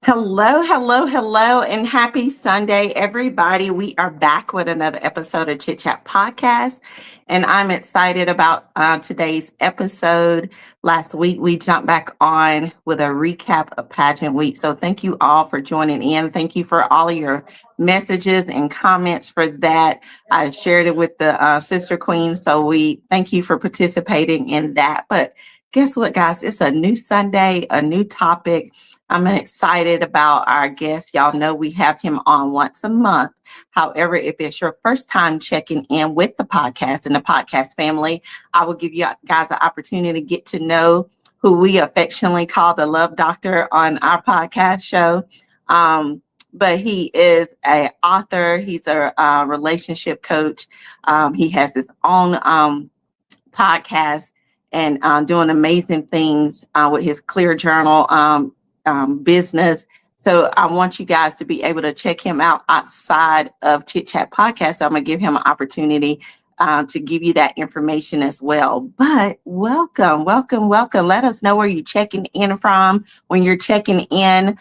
Hello, hello, hello, and happy Sunday, everybody. We are back with another episode of Chit Chat Podcast, and I'm excited about today's episode. Last week, we jumped back on with a recap of Pageant Week. So, thank you all for joining in. Thank you for all of your messages and comments for that. I shared it with the Sister Queen, so we thank you for participating in that. But guess what, guys? It's a new Sunday, a new topic. I'm excited about our guest. Y'all know we have him on once a month. However, if it's your first time checking in with the podcast and the podcast family, I will give you guys an opportunity to get to know who we affectionately call the Love Doctor on our podcast show. But he is an author. He's a relationship coach. He has his own podcast and doing amazing things with his Clear Journal business. So I want you guys to be able to check him out outside of Chit Chat Podcast. So I'm going to give him an opportunity to give you that information as well. But welcome, welcome, welcome. Let us know where you're checking in from. When you're checking in,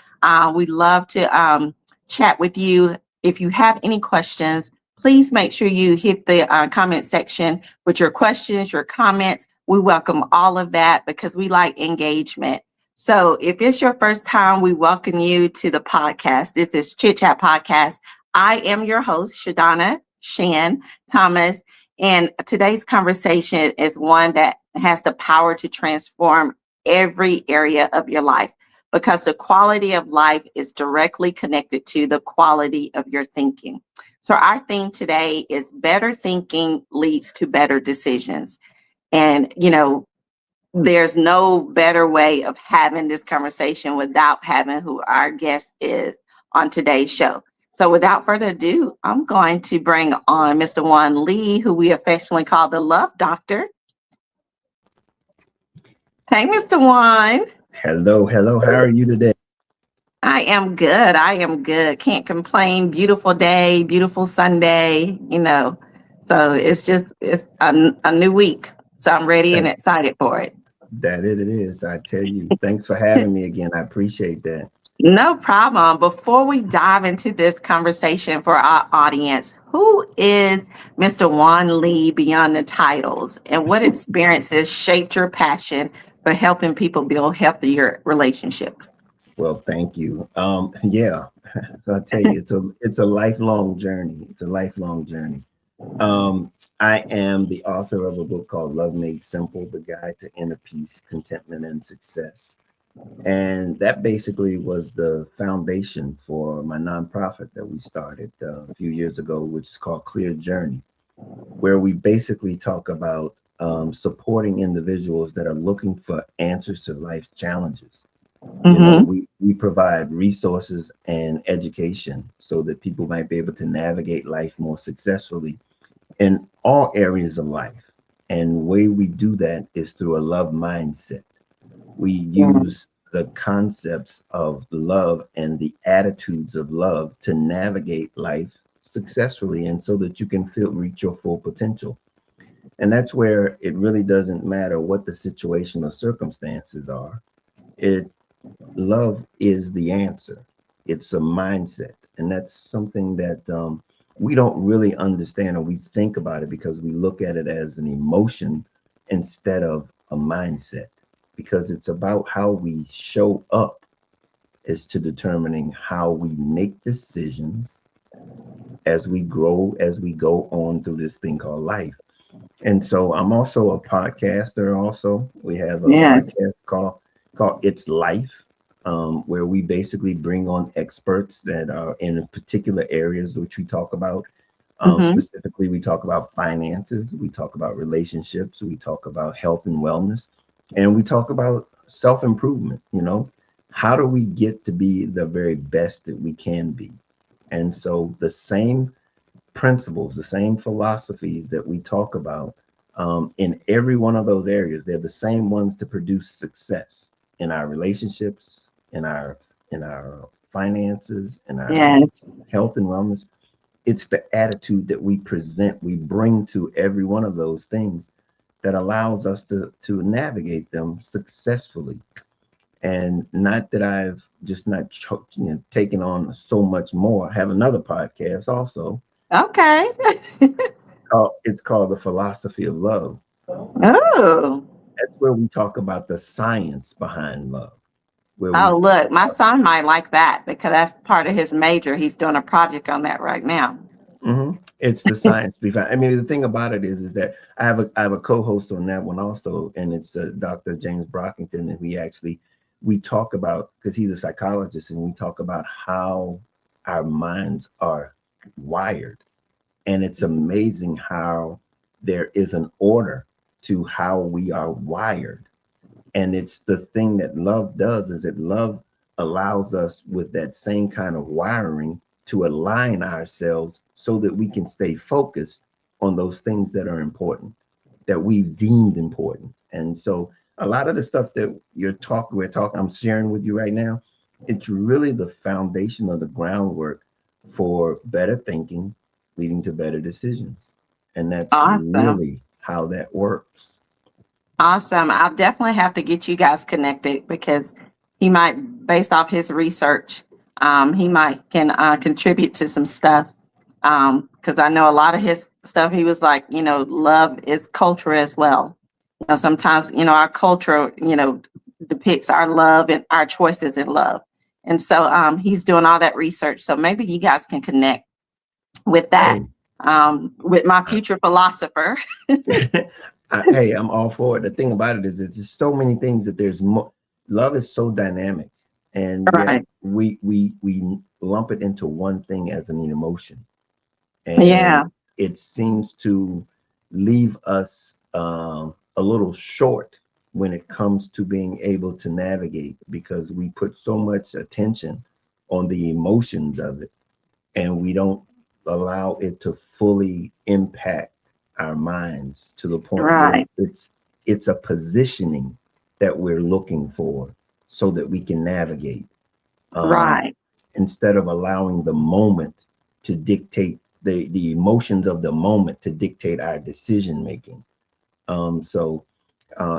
we'd love to chat with you. If you have any questions, please make sure you hit the comment section with your questions, your comments. We welcome all of that because we like engagement. So if it's your first time, we welcome you to the podcast. This is Chit Chat Podcast. I am your host, Shadonna Shan Thomas, and today's conversation is one that has the power to transform every area of your life because the quality of life is directly connected to the quality of your thinking. So our theme today is better thinking leads to better decisions. And, there's no better way of having this conversation without having who our guest is on today's show. So without further ado, I'm going to bring on Mr. Juan Lee, who we affectionately call the Love Doctor. Hey, Mr. Juan. Hello, hello. How are you today? I am good. I am good. Can't complain. Beautiful day, beautiful Sunday. So it's a new week. So I'm ready and That, excited for it. that it is. I tell you, thanks for having me again. I appreciate that. No problem. Before we dive into this conversation for our audience, who is Mr. Juan Lee beyond the titles and what experiences shaped your passion for helping people build healthier relationships? Well, thank you. Yeah, I'll tell you, it's a lifelong journey. It's a lifelong journey. I am the author of a book called Love Made Simple: The Guide to Inner Peace, Contentment, and Success. And that basically was the foundation for my nonprofit that we started a few years ago, which is called Clear Journey, where we basically talk about supporting individuals that are looking for answers to life challenges. Mm-hmm. We provide resources and education so that people might be able to navigate life more successfully in all areas of life. And the way we do that is through a love mindset. We Yeah. use the concepts of love and the attitudes of love to navigate life successfully and so that you can reach your full potential. And that's where it really doesn't matter what the situation or circumstances are. It Love is the answer. It's a mindset. And that's something that we don't really understand, or we think about it because we look at it as an emotion instead of a mindset, because it's about how we show up as to determining how we make decisions as we grow, as we go on through this thing called life. And so I'm also a podcaster. Also, we have a Yes. podcast called It's Life, where we basically bring on experts that are in particular areas which we talk about. Mm-hmm. Specifically, we talk about finances, we talk about relationships, we talk about health and wellness, and we talk about self-improvement. How do we get to be the very best that we can be? And so the same principles, the same philosophies that we talk about in every one of those areas, they're the same ones to produce success in our relationships, in our finances, in our Yes. health and wellness. It's the attitude that we present, we bring to every one of those things that allows us to navigate them successfully. And not that I've just not taken on so much more. I have another podcast also. Okay. It's called The Philosophy of Love. Oh. That's where we talk about the science behind love. Where we Oh, look, my son might like that because that's part of his major. He's doing a project on that right now. It's the science behind. I mean, the thing about it is that I have a co-host on that one also, and it's Dr. James Brockington, and we talk about, because he's a psychologist, and we talk about how our minds are wired, and it's amazing how there is an order to how we are wired. And it's the thing that love does, is that love allows us with that same kind of wiring to align ourselves so that we can stay focused on those things that are important, that we've deemed important. And so a lot of the stuff that I'm sharing with you right now, it's really the foundation of the groundwork for better thinking, leading to better decisions. And that's Awesome. really how that works. Awesome. I'll definitely have to get you guys connected because he might, based off his research, he might can contribute to some stuff. Because I know a lot of his stuff, he was like, love is culture as well. Sometimes, our culture, depicts our love and our choices in love. And so he's doing all that research. So maybe you guys can connect with that, Hey, with my future philosopher. hey, I'm all for it. The thing about it is, there's so many things that there's more. Love is so dynamic, and yet Right. we lump it into one thing as an emotion, Yeah. and it seems to leave us a little short when it comes to being able to navigate, because we put so much attention on the emotions of it, and we don't allow it to fully impact our minds to the point where Right. it's a positioning that we're looking for so that we can navigate, um, Right. instead of allowing the moment to dictate the emotions of the moment to dictate our decision making. So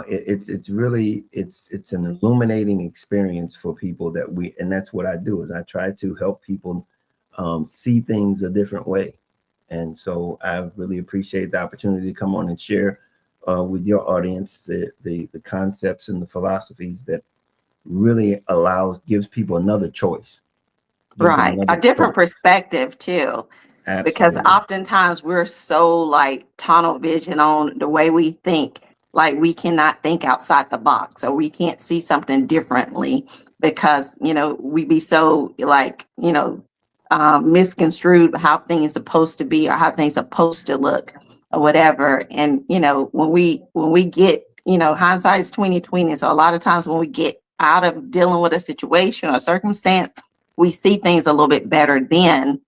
it's really it's an illuminating experience for people, and that's what I do, is I try to help people see things a different way. And so I really appreciate the opportunity to come on and share with your audience the concepts and the philosophies that really gives people another choice, gives them Right. A another different focus. perspective too, because Absolutely. oftentimes we're so like tunnel vision on the way we think, like we cannot think outside the box or we can't see something differently because, we be so like, misconstrued how things supposed to be or how things supposed to look or whatever. And, when we get, hindsight is 2020. So a lot of times when we get out of dealing with a situation or circumstance, we see things a little bit better then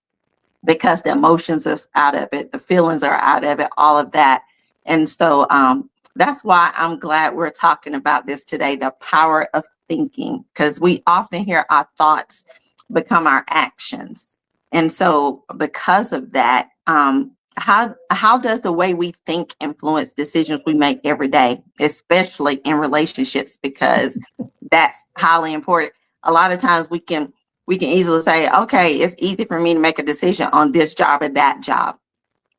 because the emotions are out of it, the feelings are out of it, all of that. And so that's why I'm glad we're talking about this today, the power of thinking, because we often hear our thoughts become our actions. And so because of that, how does the way we think influence decisions we make every day, especially in relationships? Because that's highly important. A lot of times we can easily say, okay, it's easy for me to make a decision on this job or that job.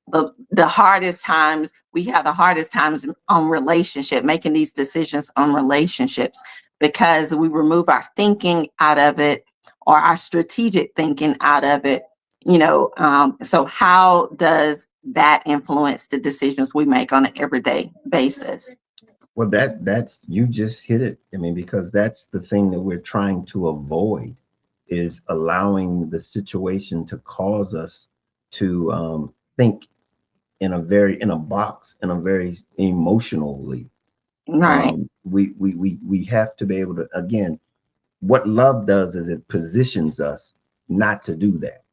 But we have the hardest times on relationship, making these decisions on relationships because we remove our thinking out of it or our strategic thinking out of it. So how does that influence the decisions we make on an everyday basis? Well, that's you just hit it. I mean, because that's the thing that we're trying to avoid, is allowing the situation to cause us to think in a box, in a very emotionally. Right. We have to be able to, again, what love does is it positions us not to do that.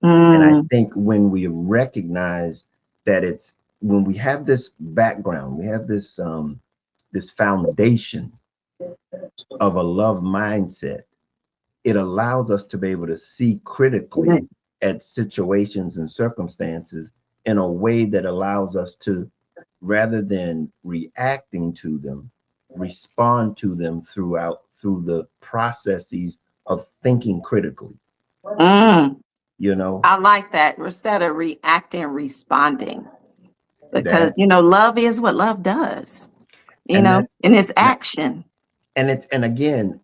And I Mm, think when we recognize that, it's when we have this background, we have this foundation of a love mindset, it allows us to be able to see critically at situations and circumstances in a way that allows us to, rather than reacting to them, respond to them through the processes of thinking critically, Mm, you know. I like that. Instead of reacting, responding. Because, That's love is what love does, and that's and it's that, action. and again,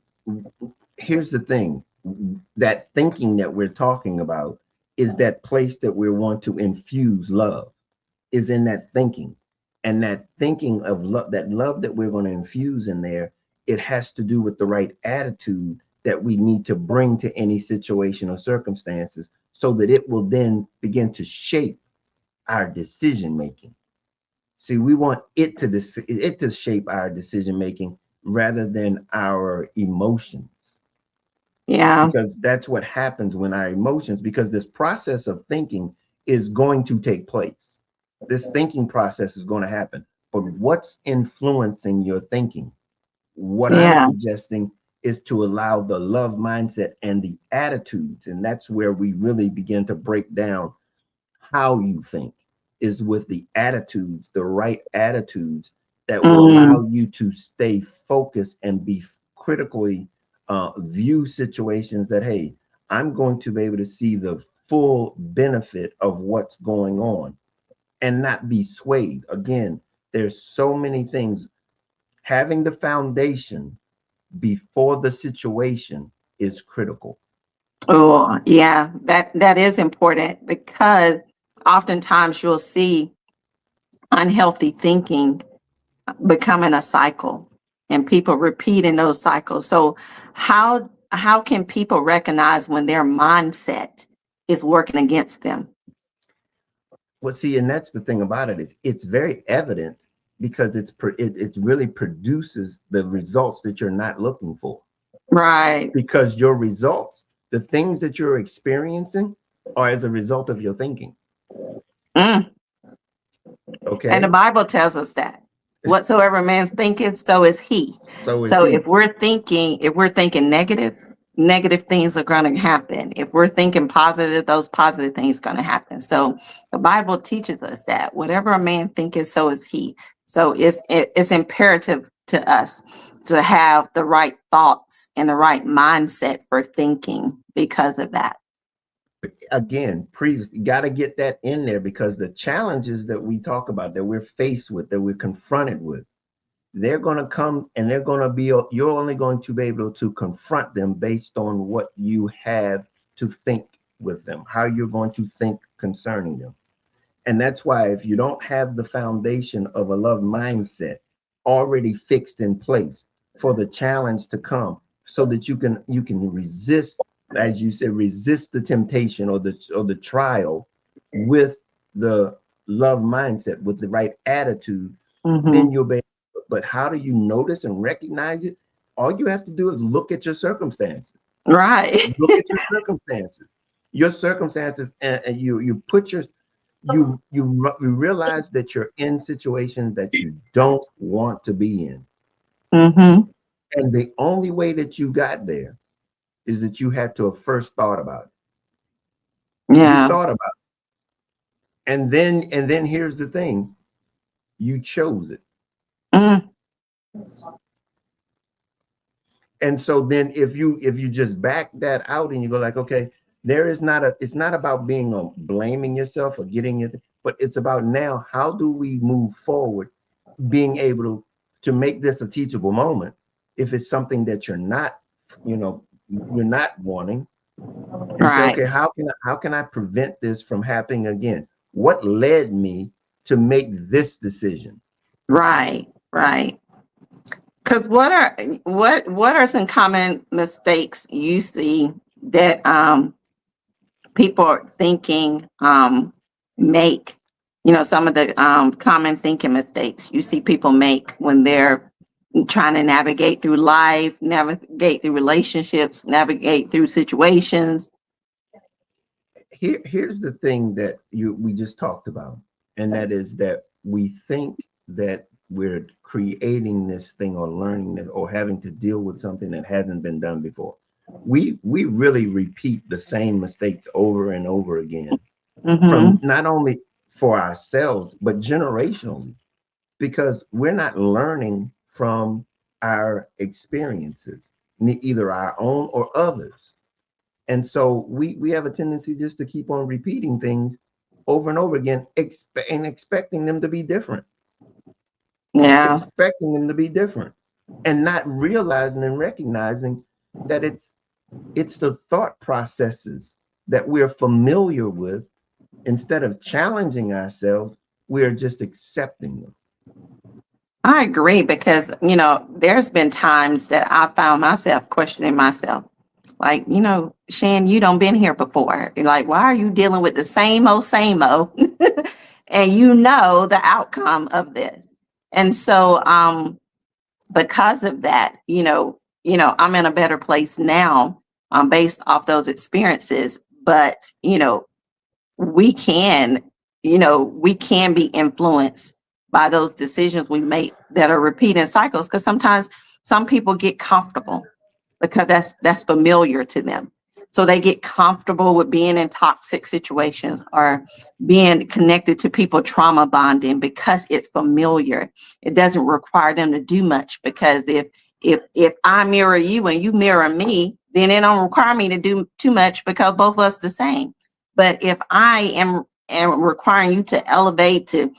here's the thing, that thinking that we're talking about is that place that we want to infuse love, is in that thinking. And that thinking of love, that love that we're going to infuse in there, it has to do with the right attitude that we need to bring to any situation or circumstances, so that it will then begin to shape our decision making. See, we want it to shape our decision making rather than our emotions, Yeah. because that's what happens when our emotions, because this process of thinking is going to take place. This thinking process is going to happen. But what's influencing your thinking? What I'm Yeah. suggesting is to allow the love mindset and the attitudes. And that's where we really begin to break down how you think, is with the attitudes, the right attitudes that will Mm, allow you to stay focused and be critically view situations that, hey, I'm going to be able to see the full benefit of what's going on and not be swayed. Again, there's so many things. Having the foundation before the situation is critical. oh, yeah. That is important because oftentimes you'll see unhealthy thinking becoming a cycle and people repeating those cycles. So how can people recognize when their mindset is working against them? Well, see, and that's the thing about it, is it's very evident, because it really produces the results that you're not looking for. Right. Because your results, the things that you're experiencing, are as a result of your thinking. Mm. And the Okay, Bible tells us that whatsoever man thinketh, so is he. so is So he. if we're thinking negative, negative things are going to happen. If we're thinking positive, those positive things are going to happen. So the Bible teaches us that whatever a man thinketh, so is he. So it's imperative to us to have the right thoughts and the right mindset for thinking because of that. Again, previous, you got to get that in there, because the challenges that we talk about, that we're faced with, that we're confronted with, they're going to come, and they're going to be, you're only going to be able to confront them based on what you have to think with them, how you're going to think concerning them. And that's why, if you don't have the foundation of a love mindset already fixed in place for the challenge to come, so that you can resist, as you said, resist the temptation or the trial with the love mindset, with the right attitude, Hmm. then you'll be. But how do you notice and recognize it? All you have to do is look at your circumstances. Right. Look at your circumstances. Your circumstances, and you put your you realize that you're in situations that you don't want to be in. Hmm. And the only way that you got there is that you had to have first thought about it. You Yeah. thought about it. And then here's the thing, you chose it. Mm. And so then, if you just back that out and you go like, okay, there is not a it's not about being blaming yourself or getting it, but it's about, now, how do we move forward, being able to make this a teachable moment. If it's something that you know you're not wanting, and say, Right. okay, how can I prevent this from happening again? What led me to make this decision? Right. Right. Because what are some common mistakes you see that people are thinking make? Some of the common thinking mistakes you see people make when they're trying to navigate through life, navigate through relationships, navigate through situations. Here's the thing that we just talked about, and that is that we think that we're creating this thing, or learning this, or having to deal with something that hasn't been done before. We really repeat the same mistakes over and over again, from Mm-hmm. not only for ourselves but generationally, because we're not learning from our experiences, either our own or others. And so we have a tendency just to keep on repeating things over and over again, and expecting them to be different, Yeah, expecting them to be different, and not realizing and recognizing that it's the thought processes that we're familiar with. Instead of challenging ourselves, we're just accepting them. I agree because, there's been times that I found myself questioning myself. Like, Shan, you don't been here before. Like, why are you dealing with the same old, and the outcome of this? And so, because of that, I'm in a better place now, based off those experiences. But, we can, we can be influenced by those decisions we make that are repeating cycles. Because sometimes some people get comfortable because that's familiar to them. So they get comfortable with being in toxic situations or being connected to people trauma bonding because it's familiar. It doesn't require them to do much because if I mirror you and you mirror me, then it don't require me to do too much because both of us the same. But if I am requiring you to elevate, to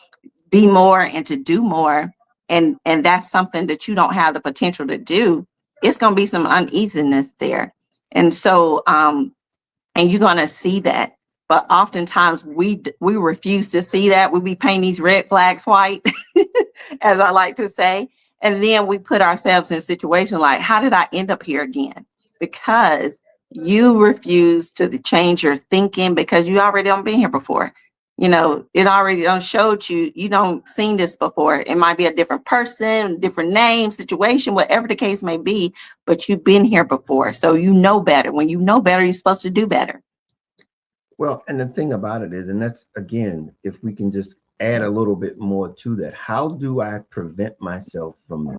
be more and to do more, and that's something that you don't have the potential to do, it's going to be some uneasiness there. And so and you're going to see that, but oftentimes we refuse to see that. We be painting these red flags white, as I like to say, and then we put ourselves in a situation like, how did I end up here again? Because you refuse to change your thinking because you already don't been here before. It already don't showed you don't seen this before. It might be a different person, different name, situation, whatever the case may be, but you've been here before. So you know better. When you know better, you're supposed to do better. Well, and the thing about it is, and that's again, if we can just add a little bit more to that, how do I prevent myself from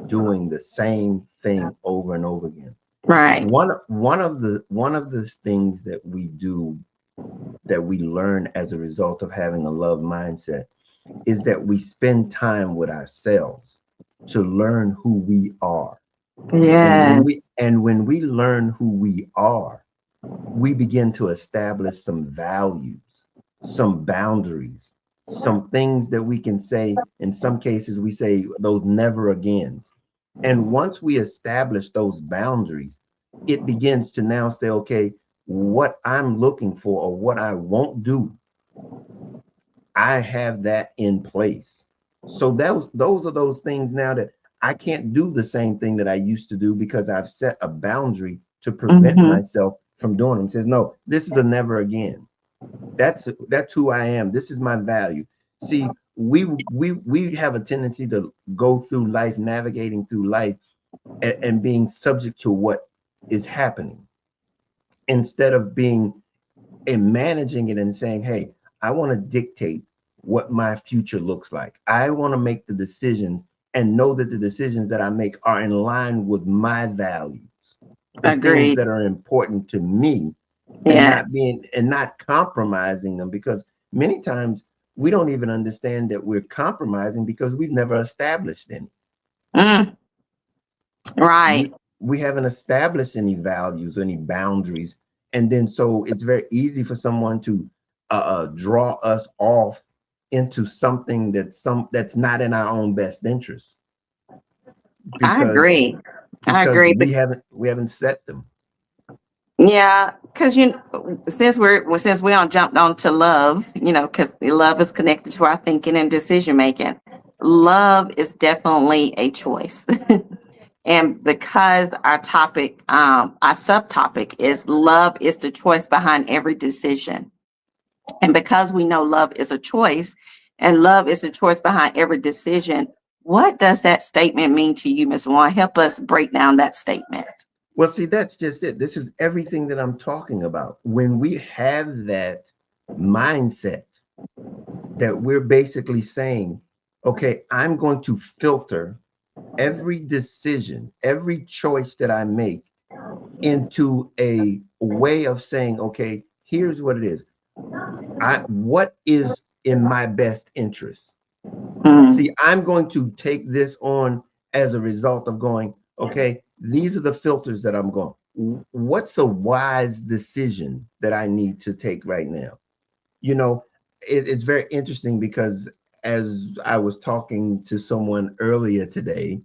doing the same thing over and over again? Right. One of the things that we do, that we learn as a result of having a love mindset, is that we spend time with ourselves to learn who we are. And when we Yes. and when we learn who we are, we begin to establish some values, some boundaries, some things that we can say. In some cases, we say those never agains. And once we establish those boundaries, it begins to now say, okay, what I'm looking for or what I won't do, I have that in place. So those are those things now that I can't do the same thing that I used to do because I've set a boundary to prevent Mm-hmm. myself from doing them. Says, no, this is a never again. That's who I am. This is my value. See, we have a tendency to go through life, navigating through life, and being subject to what is happening instead of being and managing it and saying, hey, I want to dictate what my future looks like. I want to make the decisions and know that the decisions that I make are in line with my values, the things Agreed. that are important to me, and Yes. not compromising them, because many times we don't even understand that we're compromising because we've never established any. Mm, right. we we haven't established any values, any boundaries, and then so it's very easy for someone to draw us off into something that's not in our own best interest, I because agree. I agree. we haven't set them. Yeah, because since we all jumped on to love, because love is connected to our thinking and decision making. Love is definitely a choice, and because our subtopic is love is the choice behind every decision, and because we know love is a choice, and love is the choice behind every decision. What does that statement mean to you, Ms. Juan? Help us break down that statement. Well, see, that's just it. This is everything that I'm talking about. When we have that mindset, that we're basically saying, okay, I'm going to filter every decision, every choice that I make into a way of saying, okay, here's what it is. What is in my best interest? Mm, See, I'm going to take this on as a result of going, okay, these are the filters that I'm going. What's a wise decision that I need to take right now? You know, it's very interesting because as I was talking to someone earlier today,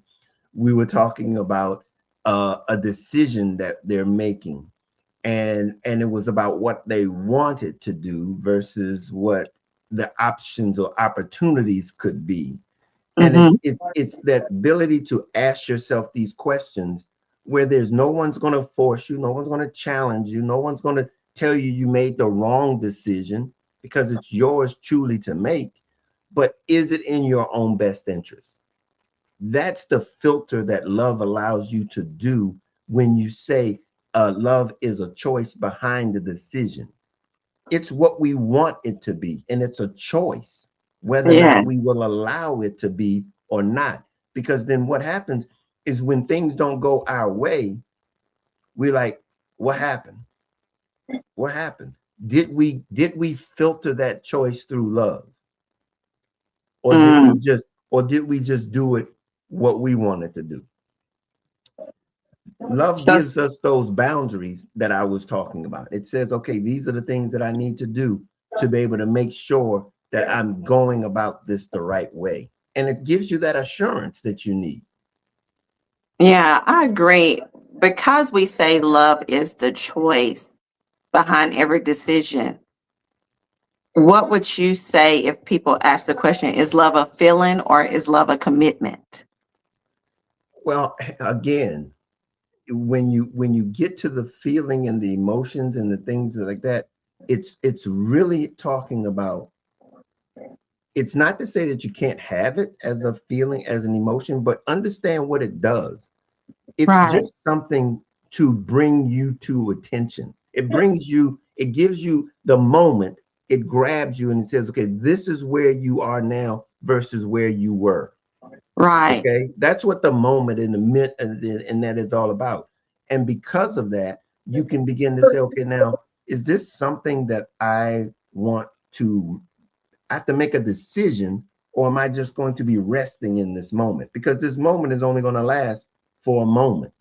we were talking about a decision that they're making, and it was about what they wanted to do versus what the options or opportunities could be. And Mm-hmm. it's that ability to ask yourself these questions where there's no one's going to force you, no one's going to challenge you, no one's going to tell you you made the wrong decision, because it's yours truly to make. But is it in your own best interest? That's the filter that love allows you to do when you say love is a choice behind the decision. It's what we want it to be, and it's a choice whether or Yeah. not we will allow it to be or not. Because then what happens is when things don't go our way, we're like, what happened? What happened? Did we filter that choice through love? Or did we Mm. just do it what we wanted to do? Love So gives us those boundaries that I was talking about. It says, okay, these are the things that I need to do to be able to make sure that I'm going about this the right way. And it gives you that assurance that you need. yeah, I agree. Because we say love is the choice behind every decision, what would you say if people ask the question, is love a feeling or is love a commitment? Well, again, when you get to the feeling and the emotions and the things like that, it's really talking about, it's not to say that you can't have it as a feeling, as an emotion, but understand what it does. It's Right. just something to bring you to attention. It gives you the moment, it grabs you and it says, okay, this is where you are now versus where you were. Right. Okay, that's what the moment in the mid and that is all about. And because of that, you can begin to say, okay, now is this something that I want to, I have to make a decision, or am I just going to be resting in this moment? Because this moment is only going to last for a moment.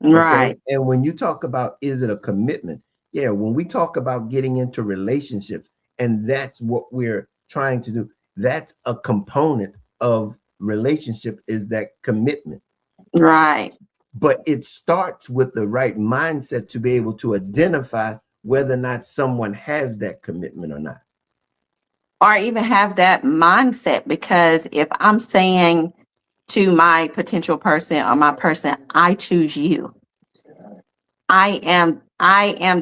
Okay. Right. And when you talk about, is it a commitment? Yeah. When we talk about getting into relationships, and that's what we're trying to do, that's a component of relationship, is that commitment. Right. But it starts with the right mindset to be able to identify whether or not someone has that commitment or not. Or even have that mindset, because if I'm saying to my potential person or my person, I choose you. I am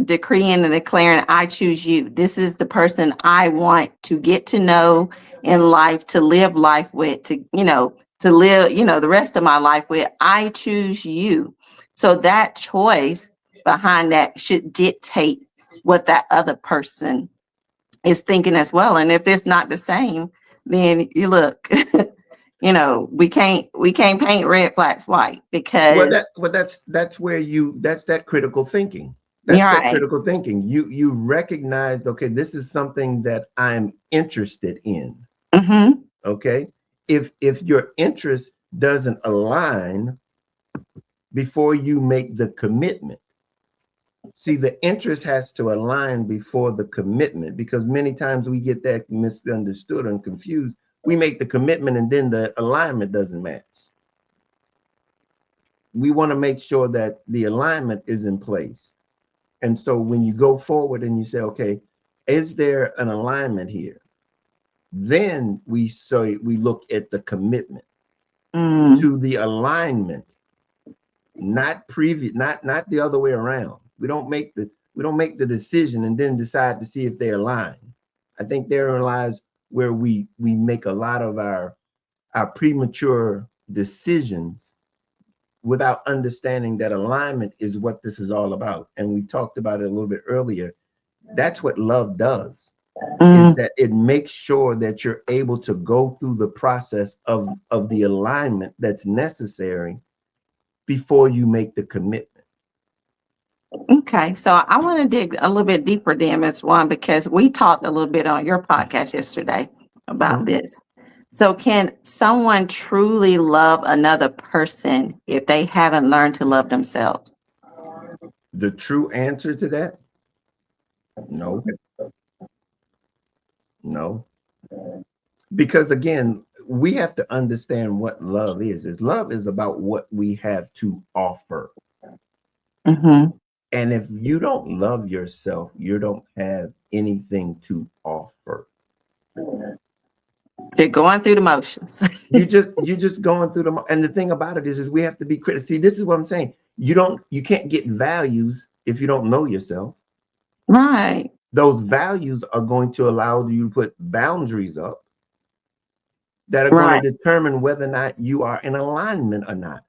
decreeing and declaring I choose you. This is the person I want to get to know in life, to live life with, to live, the rest of my life with. I choose you. So that choice behind that should dictate what that other person is thinking as well. And if it's not the same, then you look, we can't paint red flags white, Well, because that's where that's that critical thinking. you're That's that right. critical thinking. You recognized, okay, this is something that I'm interested in. Hmm. Okay. If your interest doesn't align before you make the commitment. See, the interest has to align before the commitment, because many times we get that misunderstood and confused. We make the commitment and then the alignment doesn't match. We want to make sure that the alignment is in place. And so when you go forward and you say, okay, is there an alignment here? Then we look at the commitment Mm. to the alignment, not previous, not the other way around. We don't make the decision and then decide to see if they align. I think therein lies where we make a lot of our premature decisions without understanding that alignment is what this is all about. And we talked about it a little bit earlier. That's what love does, is Mm. that it makes sure that you're able to go through the process of the alignment that's necessary before you make the commitment. Okay, so I want to dig a little bit deeper then, Ms. One, because we talked a little bit on your podcast yesterday about Mhm. this. So can someone truly love another person if they haven't learned to love themselves? The true answer to that, no, no. Because again, we have to understand what love is. Love is about what we have to offer. Hmm. And if you don't love yourself, you don't have anything to offer. They're going through the motions. You just going through and the thing about it is we have to be critical. See, this is what I'm saying. You can't get values if you don't know yourself. Right, Those values are going to allow you to put boundaries up that are going right. to determine whether or not you are in alignment or not.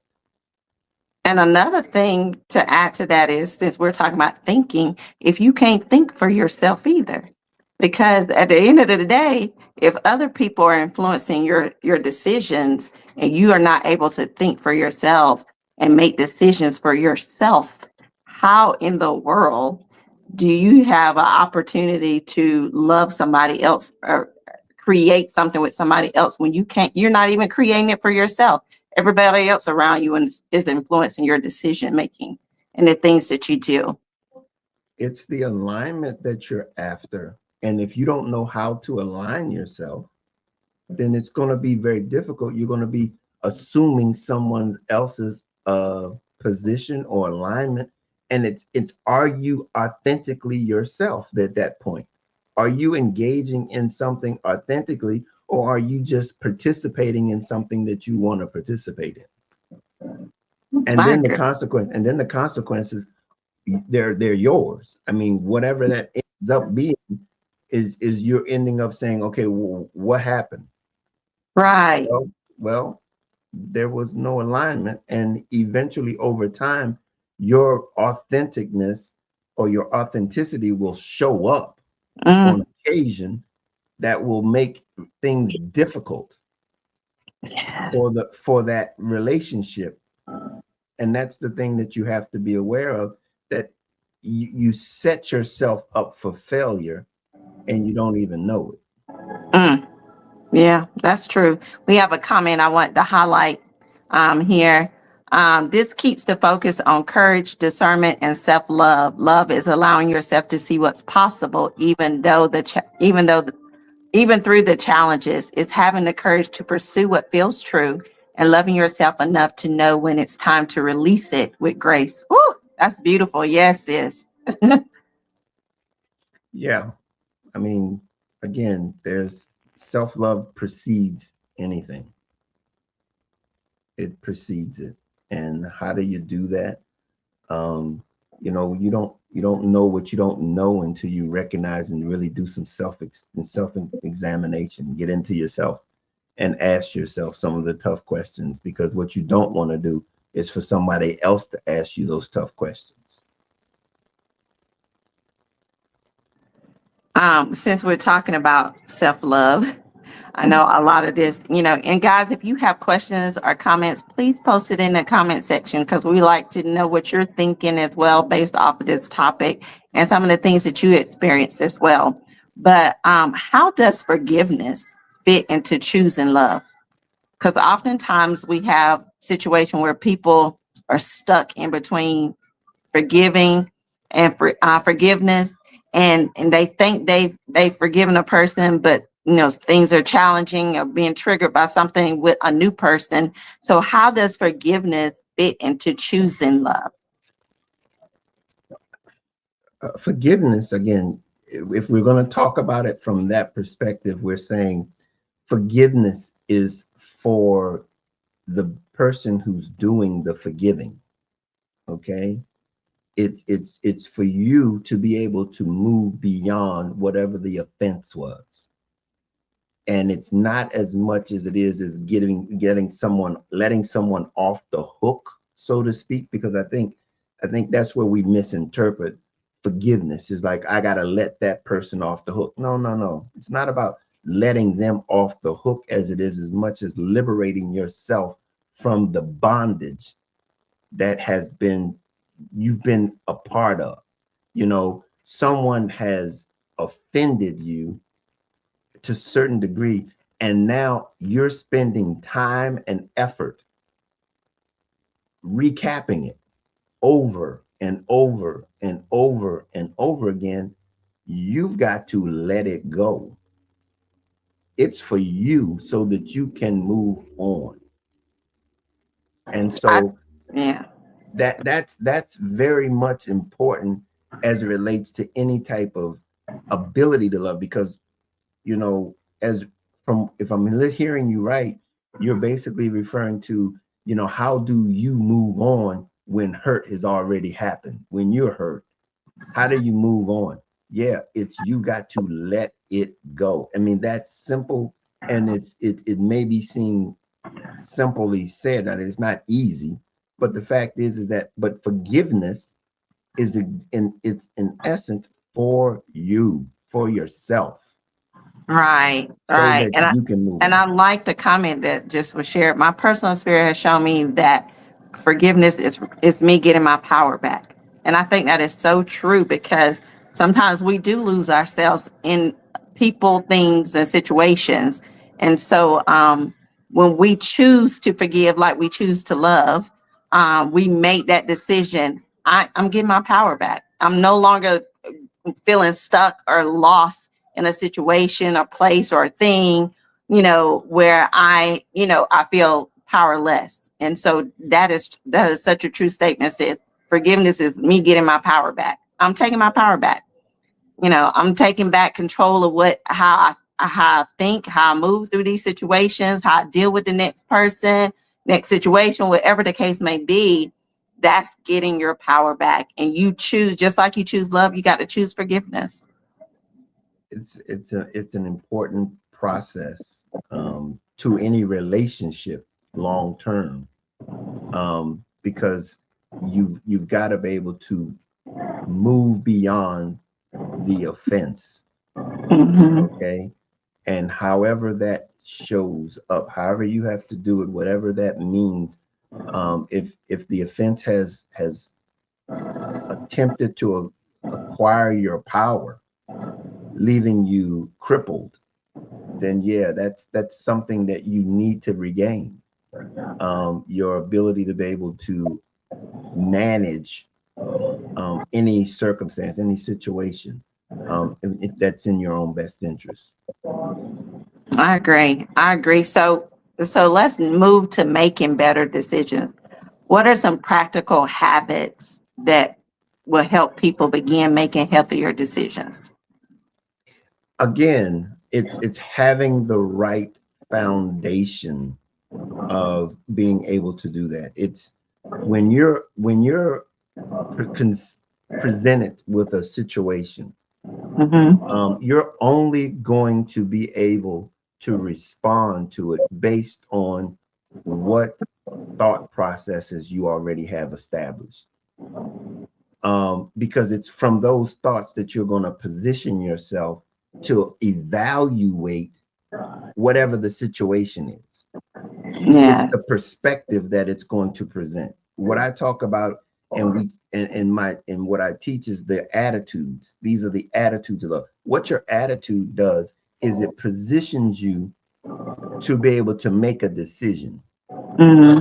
And another thing to add to that is, since we're talking about thinking, if you can't think for yourself either, because at the end of the day, if other people are influencing your decisions and you are not able to think for yourself and make decisions for yourself, how in the world do you have an opportunity to love somebody else or create something with somebody else when you're not even creating it for yourself? Everybody else around you is influencing your decision making and the things that you do. It's the alignment that you're after. And if you don't know how to align yourself, then it's going to be very difficult. You're going to be assuming someone else's position or alignment. And it's are you authentically yourself at that point? Are you engaging in something authentically, or are you just participating in something that you want to participate in? And I then agree. the consequences, they're yours. I mean, whatever that ends up being is you're ending up saying, okay, well, what happened? Right. Well, there was no alignment, and eventually over time, your authenticness or your authenticity will show up on Mm, occasion that will make things difficult yes. for that relationship. And that's the thing that you have to be aware of, that you set yourself up for failure and you don't even know it. Mm, yeah, that's true. We have a comment I want to highlight here. This keeps the focus on courage, discernment, and self-love. Love is allowing yourself to see what's possible, even through the challenges. It's having the courage to pursue what feels true and loving yourself enough to know when it's time to release it with grace. Woo, that's beautiful. Yes, sis. Yeah. I mean, again, there's self-love precedes anything. It precedes it. And how do you do that? Um, you don't know what you don't know until you recognize and really do some self examination, get into yourself and ask yourself some of the tough questions, because what you don't want to do is for somebody else to ask you those tough questions. Since we're talking about self-love, I know a lot of this, and guys, if you have questions or comments, please post it in the comment section because we like to know what you're thinking as well based off of this topic and some of the things that you experienced as well. But how does forgiveness fit into choosing love? Because oftentimes we have situation where people are stuck in between forgiving and forgiveness, and they think they've forgiven a person, but things are challenging or being triggered by something with a new person. So how does forgiveness fit into choosing love? Forgiveness, again, if we're going to talk about it from that perspective, we're saying forgiveness is for the person who's doing the forgiving. Okay, it's for you to be able to move beyond whatever the offense was. And it's not as much as it is as getting someone, letting someone off the hook, so to speak, because I think that's where we misinterpret forgiveness. Is like, I got to let that person off the hook. No, no, no, it's not about letting them off the hook as it is as much as liberating yourself from the bondage that you've been a part of. Someone has offended you to a certain degree, And now you're spending time and effort recapping it over and over and over and over again. You've got to let it go. It's for you so that you can move on. And I, so yeah. that's very much important as it relates to any type of ability to love, because you know, as from if I'm hearing you right, you're basically referring to, how do you move on when hurt has already happened? When you're hurt, how do you move on? Yeah, it's you got to let it go. I mean, that's simple, and it may be seen simply said that it's not easy, but the fact is that but forgiveness is it's in essence for you, for yourself, Right, so right. that you can move And I on. like the comment that just was shared. My personal experience has shown me that forgiveness is me getting my power back. And I think that is so true because sometimes we do lose ourselves in people, things, and situations. And so when we choose to forgive like we choose to love, we make that decision. I'm getting my power back. I'm no longer feeling stuck or lost in a situation, a place, or a thing, where I feel powerless. And so that is such a true statement. Says forgiveness is me getting my power back. I'm taking my power back. I'm taking back control of how I think, how I move through these situations, how I deal with the next person, next situation, whatever the case may be. That's getting your power back. And you choose, just like you choose love, you got to choose forgiveness. It's an important process, to any relationship long term, because you've got to be able to move beyond the offense. Hmm. Okay, and however that shows up, however you have to do it, whatever that means, if the offense has attempted to acquire your power, leaving you crippled, then yeah, that's something that you need to regain, your ability to be able to manage any circumstance, any situation, if that's in your own best interest. I agree. I agree. So let's move to making better decisions. What are some practical habits that will help people begin making healthier decisions? Again, it's having the right foundation of being able to do that. It's when you're pre- presented with a situation, Hmm. you're only going to be able to respond to it based on what thought processes you already have established. Because it's from those thoughts that you're going to position yourself to evaluate whatever the situation is. It's the Yes. perspective that it's going to present. What I talk about, and we and what I teach is the attitudes. These are the attitudes of love. What your attitude does is it positions you to be able to make a decision. Hmm.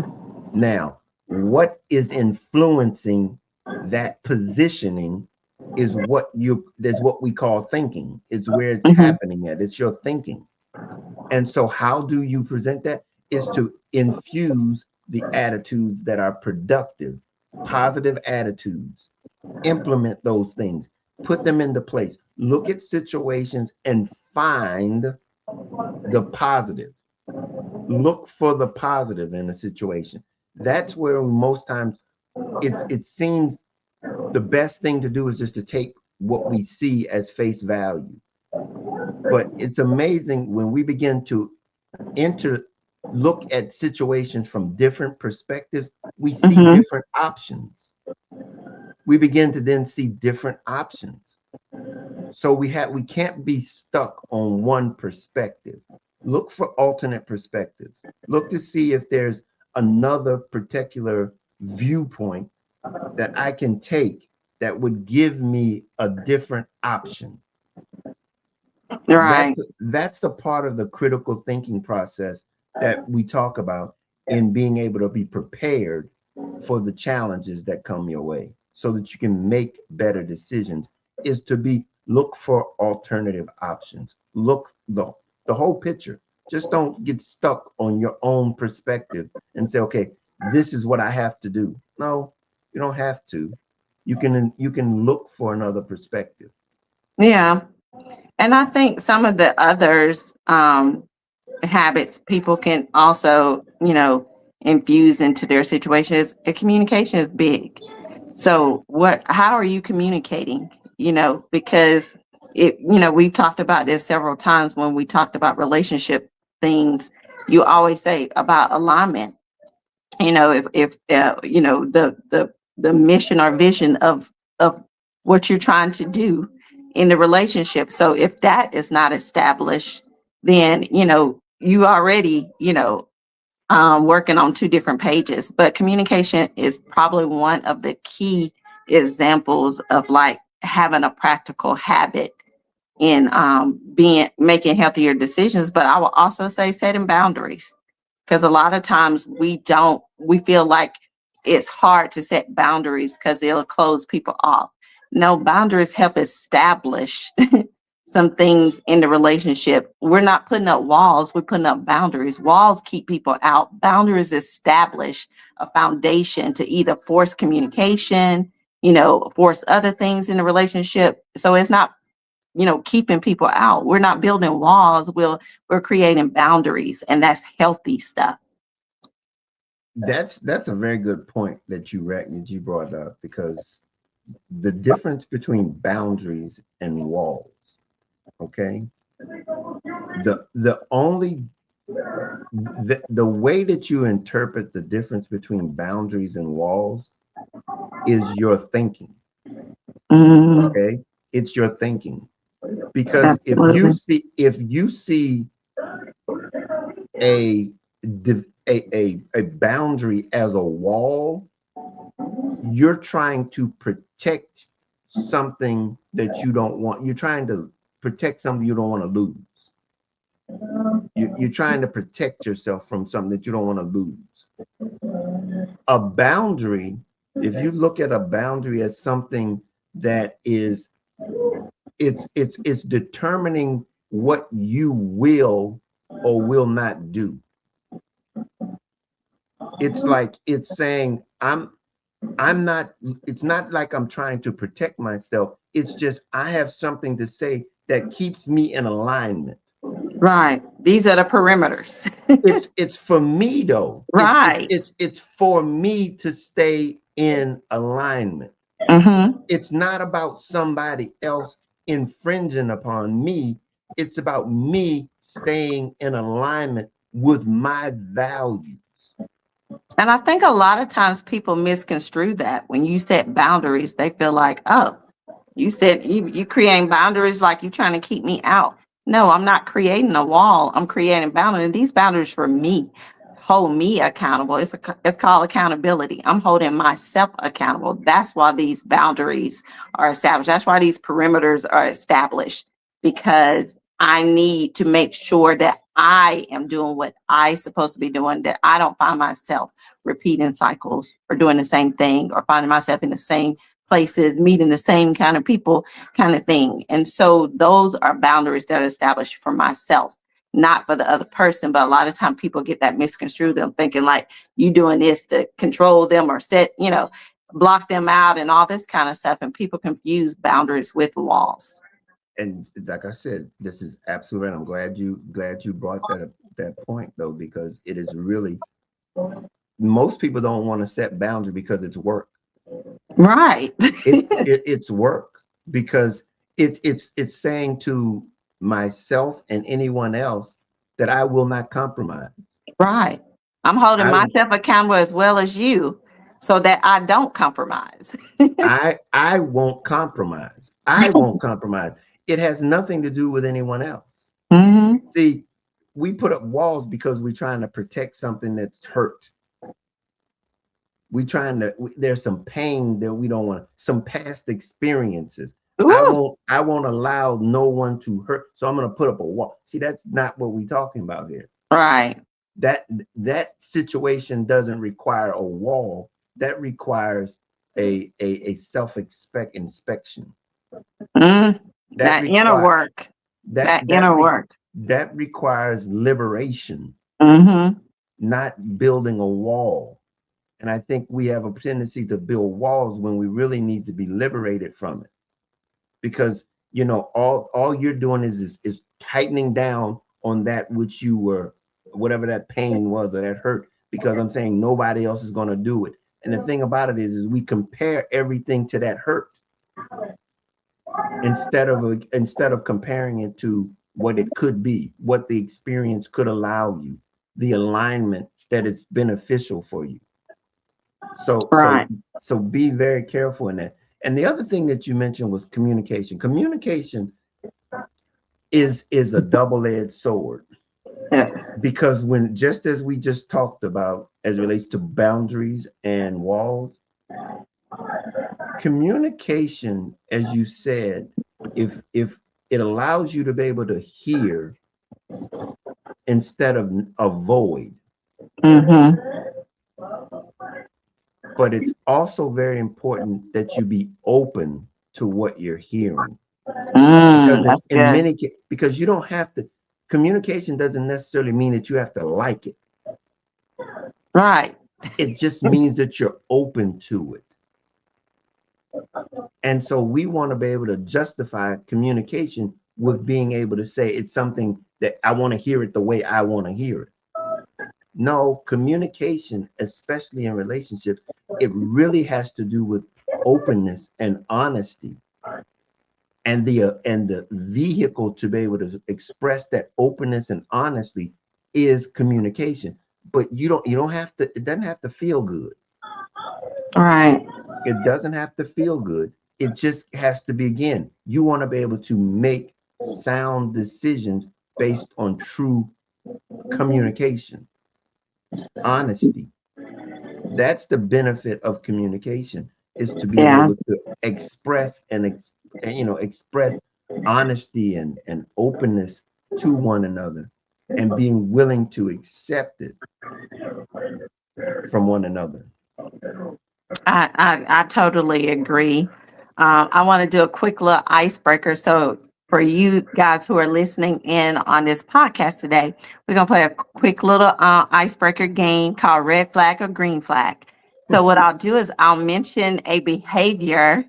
Now, what is influencing that positioning is that's what we call thinking. It's where it's Hmm. happening at. It's your thinking. And so, how do you present that? Is to infuse the attitudes that are productive, positive attitudes. Implement those things, put them into place. Look at situations and find the positive. Look for the positive in a situation. That's where most times it seems the best thing to do is just to take what we see as face value. But it's amazing when we begin to enter look at situations from different perspectives, we see Hmm. different options. We begin to then see different options. So we can't be stuck on one perspective. Look for alternate perspectives. Look to see if there's another particular viewpoint that I can take that would give me a different option. Right. That's the part of the critical thinking process that we talk about in being able to be prepared for the challenges that come your way so that you can make better decisions, is to be look for alternative options. Look the whole picture. Just don't get stuck on your own perspective and say, okay, this is what I have to do. No, you don't have to. You can look for another perspective. Yeah. And I think some of the others habits people can also, infuse into their situation is communication is big. So how are you communicating? Because we've talked about this several times when we talked about relationship things. You always say about alignment. If the mission or vision of what you're trying to do in the relationship. So if that is not established, then you already working on two different pages. But communication is probably one of the key examples of like having a practical habit in being making healthier decisions. But I will also say setting boundaries, because a lot of times we feel like it's hard to set boundaries because it'll close people off. No, boundaries help establish some things in the relationship. We're not putting up walls, we're putting up boundaries. Walls keep people out. Boundaries establish a foundation to either force communication, force other things in the relationship. So it's not, keeping people out. We're not building walls. We're creating boundaries, and that's healthy stuff. That's a very good point that you brought up, because the difference between boundaries and walls, okay, the only the way that you interpret the difference between boundaries and walls is your thinking. Mm, Okay, it's your thinking, because absolutely. if you see a a boundary as a wall, you're trying to protect something that you don't want. You're trying to protect something you don't want to lose. You're trying to protect yourself from something that you don't want to lose. A boundary, if you look at a boundary as something that is, it's determining what you will or will not do. It's like it's saying I'm not, it's not like I'm trying to protect myself. It's just I have something to say that keeps me in alignment. Right. These are the perimeters. It's for me though. Right. It's for me to stay in alignment. Mm-hmm. It's not about somebody else infringing upon me. It's about me staying in alignment with my values. And I think a lot of times people misconstrue that. When you set boundaries, they feel like, oh, you creating boundaries like you trying to keep me out. No, I'm not creating a wall. I'm creating boundaries. These boundaries for me hold me accountable. It's called accountability. I'm holding myself accountable. That's why these boundaries are established. That's why these perimeters are established, because I need to make sure that I am doing what I supposed to be doing, that I don't find myself repeating cycles or doing the same thing or finding myself in the same places, meeting the same kind of people, kind of thing. And so those are boundaries that are established for myself, not for the other person. But a lot of time people get that misconstrued, them thinking like you doing this to control them or set, block them out and all this kind of stuff. And people confuse boundaries with walls. And like I said, this is absolutely right. I'm glad you brought that up, that point though, because it is really, most people don't want to set boundaries because it's work. Right. It's work, because it's saying to myself and anyone else that I will not compromise. Right. I'm holding I myself accountable as well as you so that I don't compromise. I won't compromise. I won't compromise. It has nothing to do with anyone else. Hmm. See, we put up walls because we're trying to protect something that's hurt. There's some pain that we don't want, some past experiences. Ooh, I won't allow no one to hurt. So I'm going to put up a wall. See, that's not what we're talking about here. right. That that situation doesn't require a wall. That requires a self expect inspection. Mm, That that inner require work. that That that inner re, work. that requires liberation, Mm-hmm. not building a wall. And I think we have a tendency to build walls when we really need to be liberated from it. Because all you're doing is tightening down on that which you were, whatever that pain was or that hurt, because I'm saying nobody else is going to do it. And the thing about it is we compare everything to that hurt instead of comparing it to what it could be, what the experience could allow you, the alignment that is beneficial for you. So so Right. so be very careful in that. And the other thing that you mentioned was communication. Communication is a double-edged sword, Yes. because when, just as we just talked about as it relates to boundaries and walls, communication, as you said, if it allows you to be able to hear instead of avoid, Mm-hmm. but it's also very important that you be open to what you're hearing, because That's in good. many because you don't have to, communication doesn't necessarily mean that you have to like it. Right. It just means that you're open to it. And so we want to be able to justify communication with being able to say it's something that I want to hear it the way I want to hear it. No, communication, especially in relationships, it really has to do with openness and honesty. And the vehicle to be able to express that openness and honesty is communication. But you don't have to, it doesn't have to feel good. Right. It doesn't have to feel good. It just has to be, again, you want to be able to make sound decisions based on true communication, honesty. That's the benefit of communication, is to be Yeah. able to express express honesty and openness to one another, and being willing to accept it from one another. I totally agree. I want to do a quick little icebreaker. So, for you guys who are listening in on this podcast today, we're going to play a quick little icebreaker game called Red Flag or Green Flag. So, what I'll do is I'll mention a behavior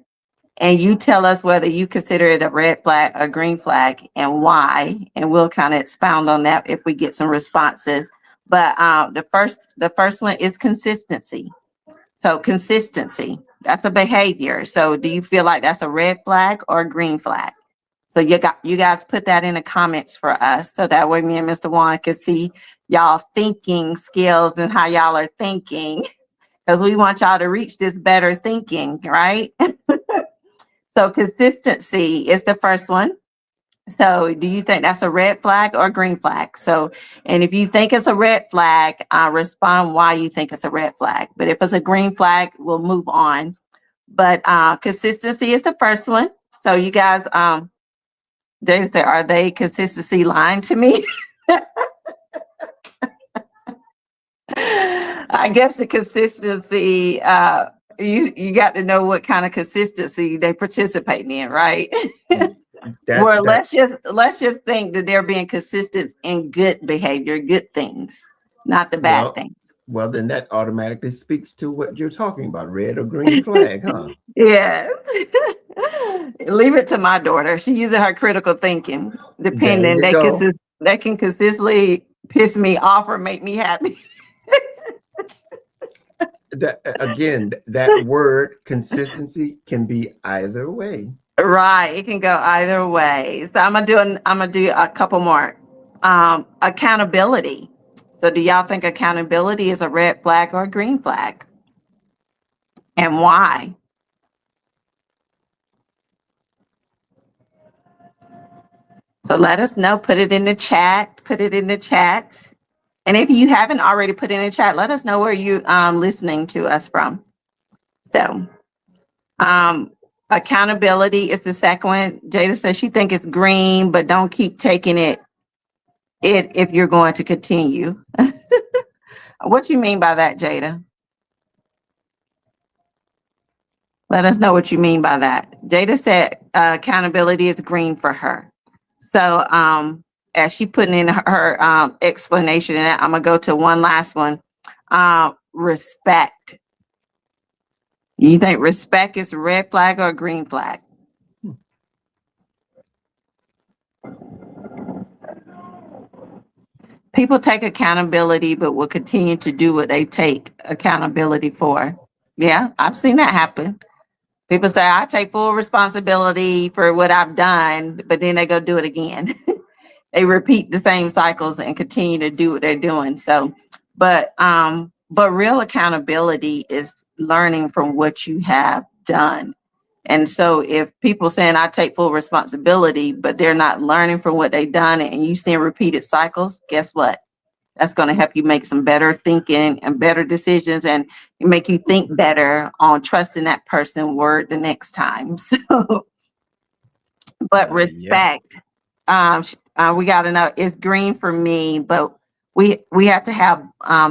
and you tell us whether you consider it a red flag or green flag and why. And we'll kind of expound on that if we get some responses. But the first one is consistency. So consistency, that's a behavior. So do you feel like that's a red flag or a green flag? So you guys put that in the comments for us. So that way me and Mr. Juan can see y'all thinking skills and how y'all are thinking. Because we want y'all to reach this better thinking, right? So consistency is the first one. So do you think that's a red flag or a green flag? So, and if you think it's a red flag, respond why you think it's a red flag. But if it's a green flag, we'll move on. But consistency is the first one. So you guys, they say, are they consistency lying to me? I guess the consistency, you got to know what kind of consistency they participating in, right? That Well, that let's just think that they're being consistent in good behavior, good things, not the bad well, things. then that automatically speaks to what you're talking about, red or green flag, huh? Yes. Leave it to my daughter. She uses her critical thinking. There Depending, you go. they can consistently piss me off or make me happy. That again, that word consistency can be either way. Right. It can go either way. So I'm gonna do a couple more. Accountability. So do y'all think accountability is a red flag or a green flag? And why? So let us know. Put it in the chat. Put it in the chat. And if you haven't already put in the chat, let us know where you listening to us from. So um Accountability is the second one. Jada says she think it's green, but don't keep taking it if you're going to continue. What you mean by that, Jada? Let us know what you mean by that. Jada said accountability is green for her. So as she putting in her explanation, and I'm gonna go to one last one. Respect. You think respect is a red flag or a green flag? People take accountability, but will continue to do what they take accountability for. Yeah, I've seen that happen. People say, I take full responsibility for what I've done, but then they go do it again. They repeat the same cycles and continue to do what they're doing. So, but real accountability is learning from what you have done. And so if people saying I take full responsibility, but they're not learning from what they've done and you seeing repeated cycles, guess what? That's going to help you make some better thinking and better decisions and make you think better on trusting that person word the next time. So, but Yeah. respect, we got to know it's green for me, but we have to have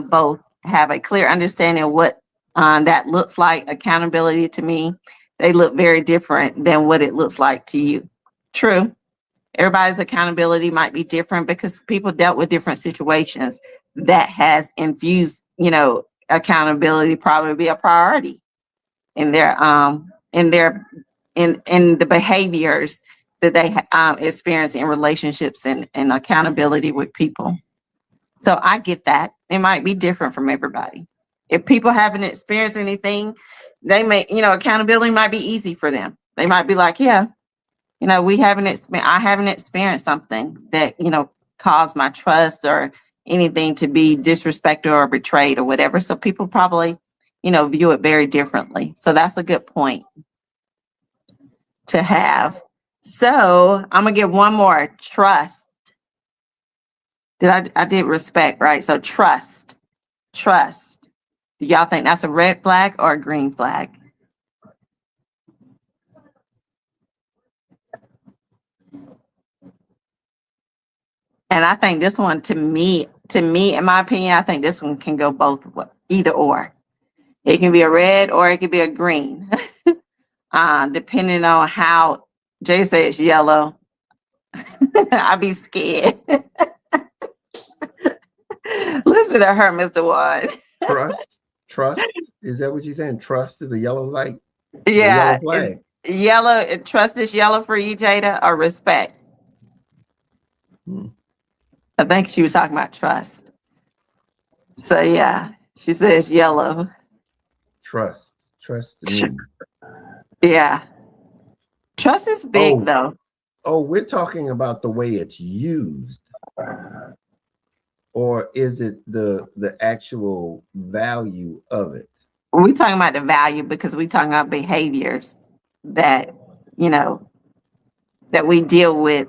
both have a clear understanding of what that looks like. Accountability to me, they look very different than what it looks like to you. True. Everybody's accountability might be different because people dealt with different situations that has infused, accountability probably be a priority in in the behaviors that they experience in relationships and accountability with people. So I get that. It might be different from everybody. If people haven't experienced anything, they may, accountability might be easy for them. They might be like, yeah, I haven't experienced something that, caused my trust or anything to be disrespected or betrayed or whatever. So people probably, view it very differently. So that's a good point to have. So I'm gonna give one more. Trust. I did respect, right? So trust. Do y'all think that's a red flag or a green flag? And I think this one, to me, in my opinion, I think this one can go both, either or. It can be a red or it could be a green, depending on how. Jay says yellow. I'd be scared. Listen to her, Mr. Juan. Trust. Is that what you're saying? Trust is a yellow light, a Yeah, yellow flag. yellow. Trust is yellow for you, Jada, or respect? Hmm. I think she was talking about trust. So yeah, she says yellow. Trust me. Yeah, trust is big Oh, though. we're talking about the way it's used, or is it the actual value of it? We're talking about the value because we're talking about behaviors that, you know, that we deal with,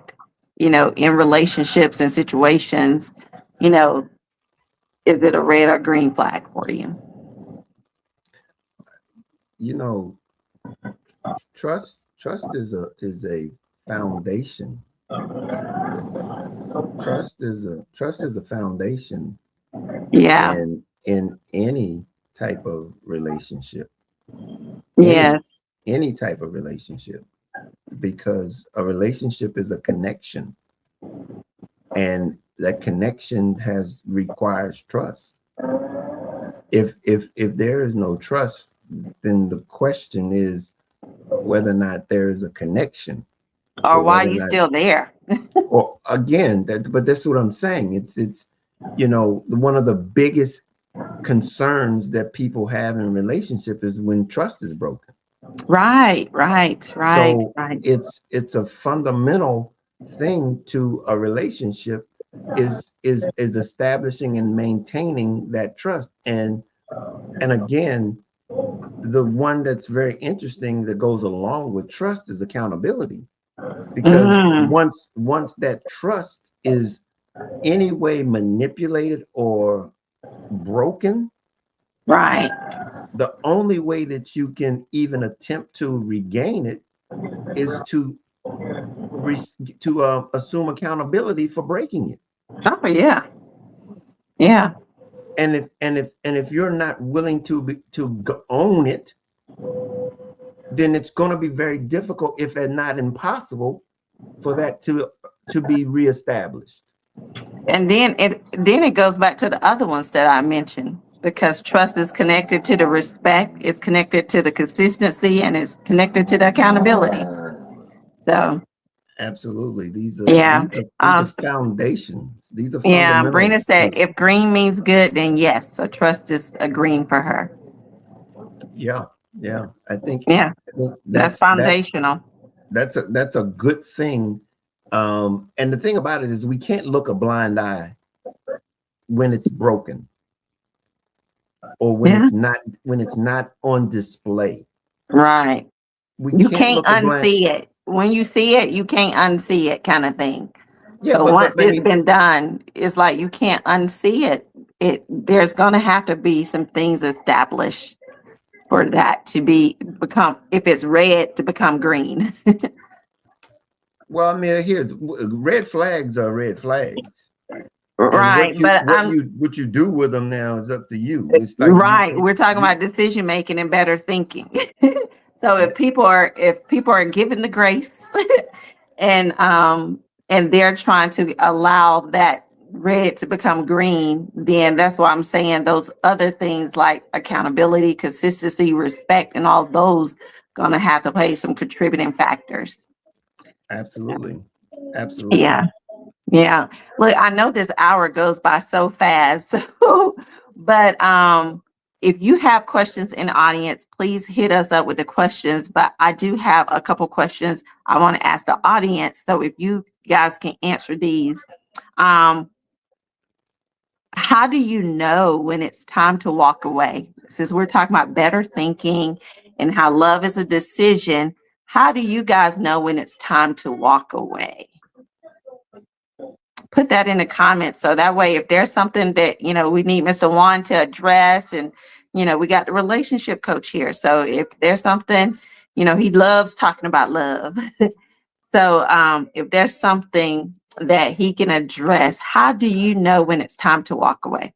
in relationships and situations, you know, is it a red or green flag for you? You know, trust is a foundation. Trust is a foundation Yeah. in any type of relationship. Any Yes. any type of relationship, because a relationship is a connection, and that connection requires trust. If there is no trust, then the question is whether or not there is a connection, Or or why whether are or you not, still there? or again, but that's what I'm saying. It's one of the biggest concerns that people have in relationship is when trust is broken. Right. So it's a fundamental thing to a relationship, is establishing and maintaining that trust. And again, the one that's very interesting that goes along with trust is accountability, because Mm, once that trust is any way manipulated or broken, Right. The only way that you can even attempt to regain it is to assume accountability for breaking it. Oh yeah. Yeah. And if you're not willing own it, then it's going to be very difficult, if not impossible, for that to be reestablished. And then it goes back to the other ones that I mentioned, because trust is connected to the respect, it's connected to the consistency, and it's connected to the accountability. So Absolutely. These are yeah. these are these are So, foundations. These are yeah, fundamentals. Brina said if green means good, then yes. So trust is a green for her. Yeah, yeah. Yeah, I think that's foundational. that's a good thing. And the thing about it is, we can't look a blind eye when it's broken, or Yeah. when it's not on display. Right. We You can't can't look a blind. unsee it. When you see it, you can't unsee it, kind of thing. Yeah, So but once I it's mean, been done, it's like you can't unsee it. There's gonna have to be some things established for that to become, if it's red, to become green. well, I mean, here's red flags are red flags, and Right. But what you do with them now is up to you. It's like right. We're talking you about decision making and better thinking. So if people are given the grace and they're trying to allow that red to become green, then that's why I'm saying those other things like accountability, consistency, respect, and all those gonna have to play some contributing factors. absolutely, absolutely. Yeah. Yeah. Look, I know this hour goes by so fast. So, but if you have questions in the audience, please hit us up with the questions. But I do have a couple questions I want to ask the audience. So if you guys can answer these. Um, how do you know when it's time to walk away? Since we're talking about better thinking and how love is a decision, how do you guys know when it's time to walk away? Put that in the comments, so that way if there's something that we need Mr. Juan to address, and we got the relationship coach here, so if there's something, he loves talking about love. So if there's something that he can address, how do you know when it's time to walk away?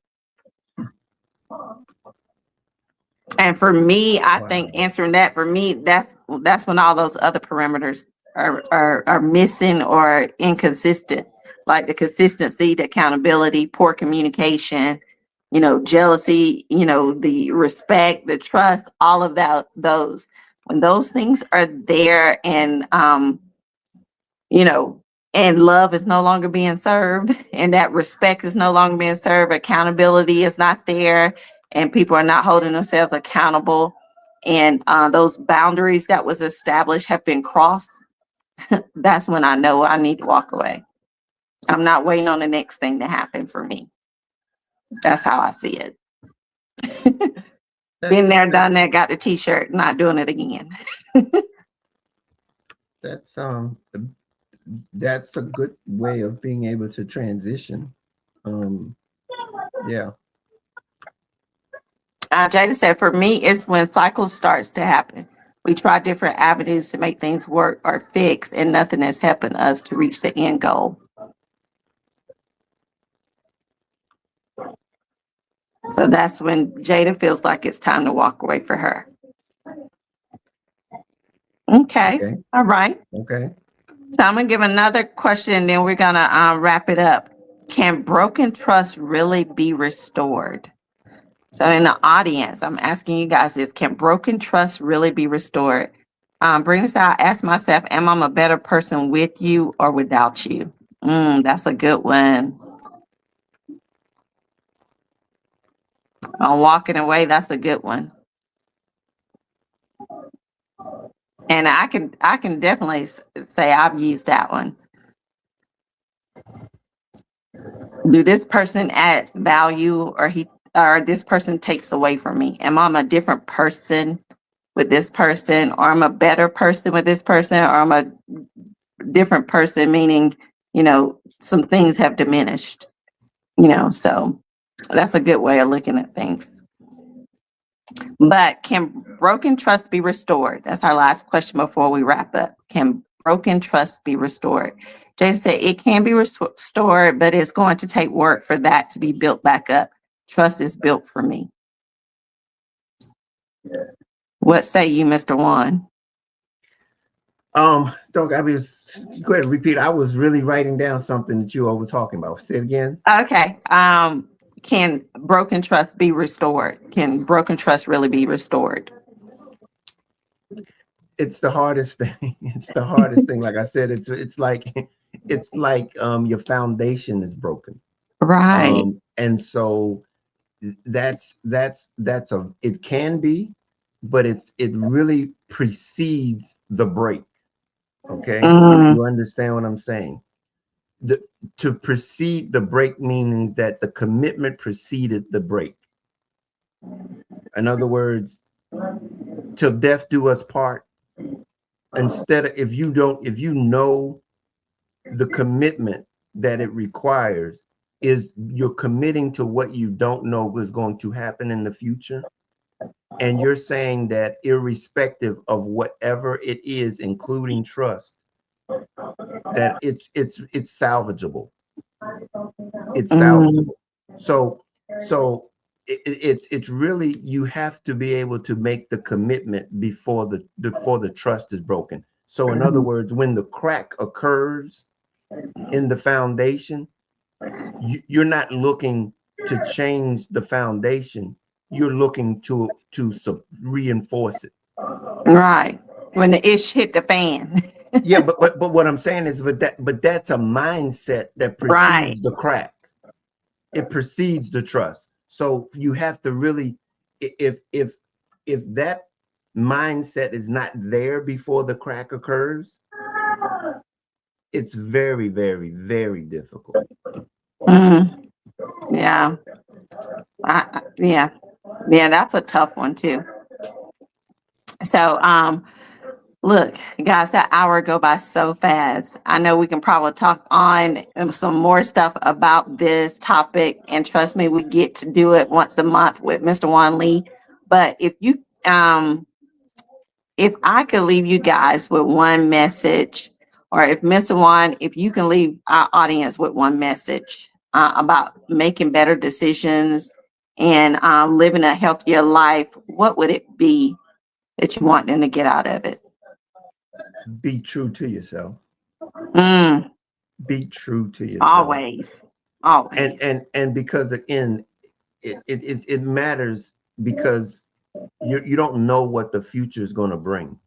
And for me, I think Wow. answering that, for me, that's when all those other parameters are missing or inconsistent, like the consistency, the accountability, poor communication, jealousy, the respect, the trust, all of that. Those, when those things are there, and you know, and love is no longer being served, and that respect is no longer being served, accountability is not there, and people are not holding themselves accountable, and those boundaries that was established have been crossed. That's when I know I need to walk away. I'm not waiting on the next thing to happen for me. That's how I see it. Been That's there, done that, got the t-shirt, not doing it again. that's that's a good way of being able to transition. Yeah. Jada said, for me, it's when cycles starts to happen. We try different avenues to make things work or fix, and nothing is helping us to reach the end goal. So that's when Jada feels like it's time to walk away for her. Okay. Okay. All right. Okay. So I'm going to give another question, and then we're going to wrap it up. Can broken trust really be restored? So in the audience, I'm asking you guys this: can broken trust really be restored? Bring this out. Ask myself, am I a better person with you or without you? That's a good one. On walking away, that's a good one. And I can definitely say I've used that one. Do this person adds value, or this person takes away from me? Am I a different person with this person, or I'm a better person with this person, or I'm a different person, meaning, some things have diminished, so that's a good way of looking at things. But can broken trust be restored? That's our last question before we wrap up. Can broken trust be restored? Jason said it can be restored, but it's going to take work for that to be built back up. Trust is built for me. What say you, Mr. Juan? Don't I was go ahead and repeat. I was really writing down something that you all were talking about. Say it again. Okay. Can broken trust be restored? Can broken trust really be restored? It's the hardest thing. It's the hardest thing. Like I said, it's like your foundation is broken. Right. And so that's a it can be, but it really precedes the break. Okay, Mm, you understand what I'm saying? The, to precede the break means that the commitment preceded the break. In other words, till death do us part. Instead of if you know the commitment that it requires is you're committing to what you don't know is going to happen in the future. And you're saying that irrespective of whatever it is, including trust, that it's salvageable. It's mm, salvageable. So it's really you have to be able to make the commitment before the trust is broken. So in other words, when the crack occurs in the foundation, you're not looking to change the foundation. You're looking to reinforce it. right. When the ish hit the fan. Yeah, but what I'm saying is, but that's a mindset that Right. precedes the crack. It precedes the trust. So you have to really, if that mindset is not there before the crack occurs, it's very, very, very difficult. Mm, yeah. Yeah. Yeah, that's a tough one too. So, look, guys, that hour go by so fast. I know we can probably talk on some more stuff about this topic, and trust me, we get to do it once a month with Mr. Juan Lee. But if I could leave you guys with one message, or if Mr. Juan, if you can leave our audience with one message about making better decisions and living a healthier life, what would it be that you want them to get out of it? Be true to yourself. Mm, Be true to yourself. always, And always. because again, it matters because you don't know what the future is going to bring.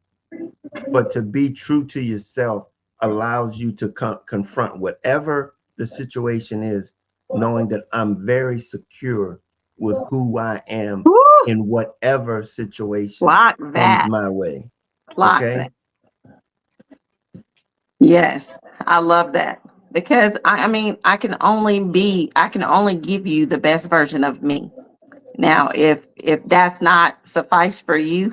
But to be true to yourself allows you to confront whatever the situation is, knowing that I'm very secure with who I am Woo, in whatever situation block comes that. my way. Block Okay. that. Yes, I love that because I mean, I can only give you the best version of me. Now, if that's not suffice for you,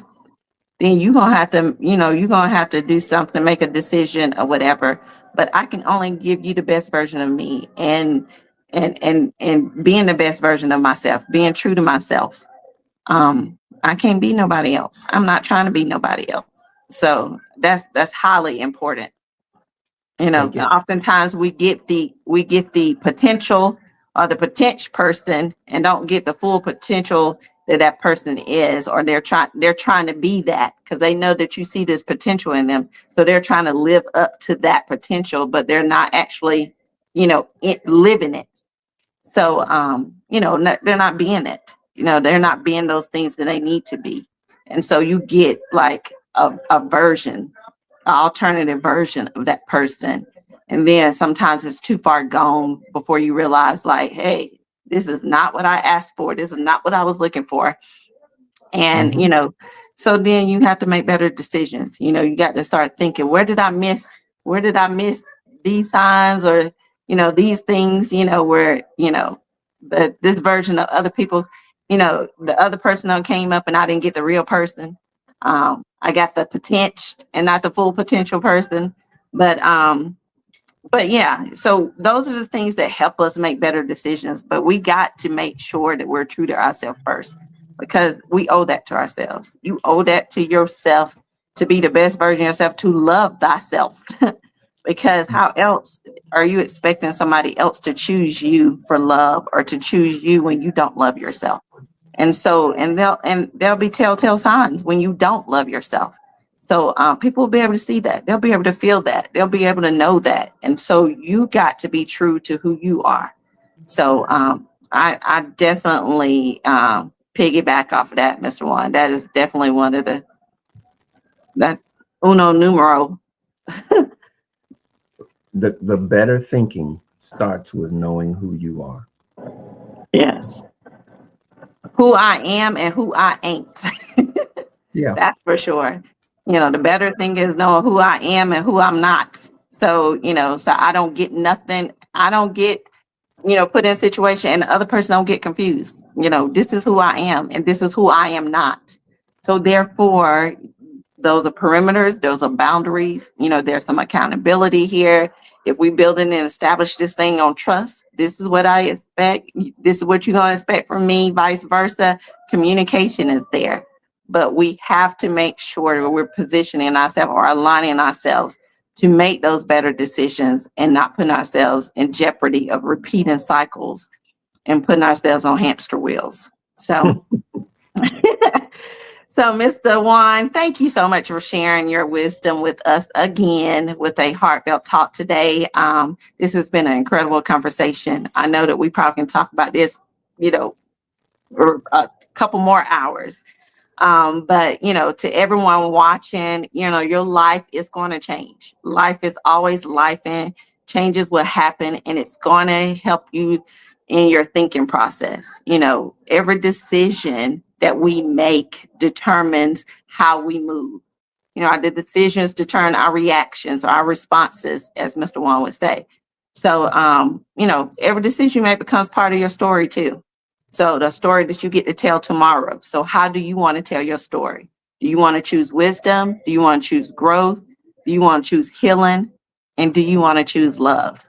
then you're gonna have to, you're gonna have to do something, make a decision or whatever. But I can only give you the best version of me, and being the best version of myself, being true to myself. I can't be nobody else. I'm not trying to be nobody else. So that's highly important. Take it. Oftentimes we get the potential or the potential person and don't get the full potential that that person is, or they're trying to be that because they know that you see this potential in them, so they're trying to live up to that potential, but they're not actually living it. So they're not being it. They're not being those things that they need to be, and so you get like a version, alternative version of that person. And then sometimes it's too far gone before you realize, like, hey, this is not what I asked for. This is not what I was looking for. And, Mm-hmm. so then you have to make better decisions. You got to start thinking, where did I miss? Where did I miss these signs or, these things, where, this version of other people, the other person that came up and I didn't get the real person. I got the potential and not the full potential person. But yeah, so those are the things that help us make better decisions. But we got to make sure that we're true to ourselves first. because we owe that to ourselves. You owe that to yourself to be the best version of yourself, to love thyself. Because how else are you expecting somebody else to choose you for love or to choose you when you don't love yourself? And so, and there'll be telltale signs when you don't love yourself. So people will be able to see that. They'll be able to feel that. They'll be able to know that. And so you got to be true to who you are. So I definitely piggyback off of that, Mr. Juan. That is definitely one of that's uno numero. The better thinking starts with knowing who you are. Yes. Who I am and who I ain't. Yeah. That's for sure. The better thing is knowing who I am and who I'm not. So, so I don't get nothing. I don't get, put in a situation and the other person don't get confused. This is who I am and this is who I am not. So therefore, those are perimeters, those are boundaries. There's some accountability here. If we build and establish this thing on trust, this is what I expect. This is what you're going to expect from me, vice versa. Communication is there. But we have to make sure that we're positioning ourselves or aligning ourselves to make those better decisions and not putting ourselves in jeopardy of repeating cycles and putting ourselves on hamster wheels. So, so Mr. Juan, thank you so much for sharing your wisdom with us again with a heartfelt talk today. This has been an incredible conversation. I know that we probably can talk about this, for a couple more hours. But to everyone watching, your life is going to change. Life is always life, and changes will happen, and it's going to help you in your thinking process. Every decision that we make determines how we move. The decisions determine our reactions, our responses, as Mr. Juan would say. So, every decision you make becomes part of your story too. So the story that you get to tell tomorrow. So how do you want to tell your story? Do you want to choose wisdom? Do you want to choose growth? Do you want to choose healing? And do you want to choose love?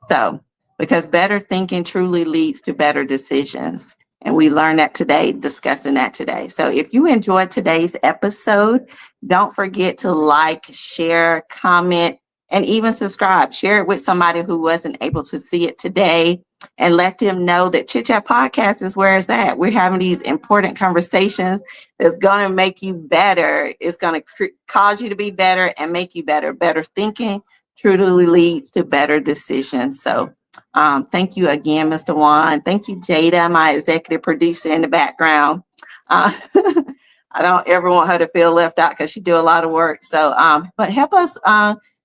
So, because better thinking truly leads to better decisions. And we learned that today, discussing that today. So if you enjoyed today's episode, don't forget to like, share, comment, and even subscribe. Share it with somebody who wasn't able to see it today, and let them know that Chit Chat Podcast is where it's at. We're having these important conversations that's going to make you better. It's going to cause you to be better and make you better. Better thinking truly leads to better decisions. So thank you again, Mr. Juan. Thank you, Jada, my executive producer in the background. I don't ever want her to feel left out because she do a lot of work. So, but help us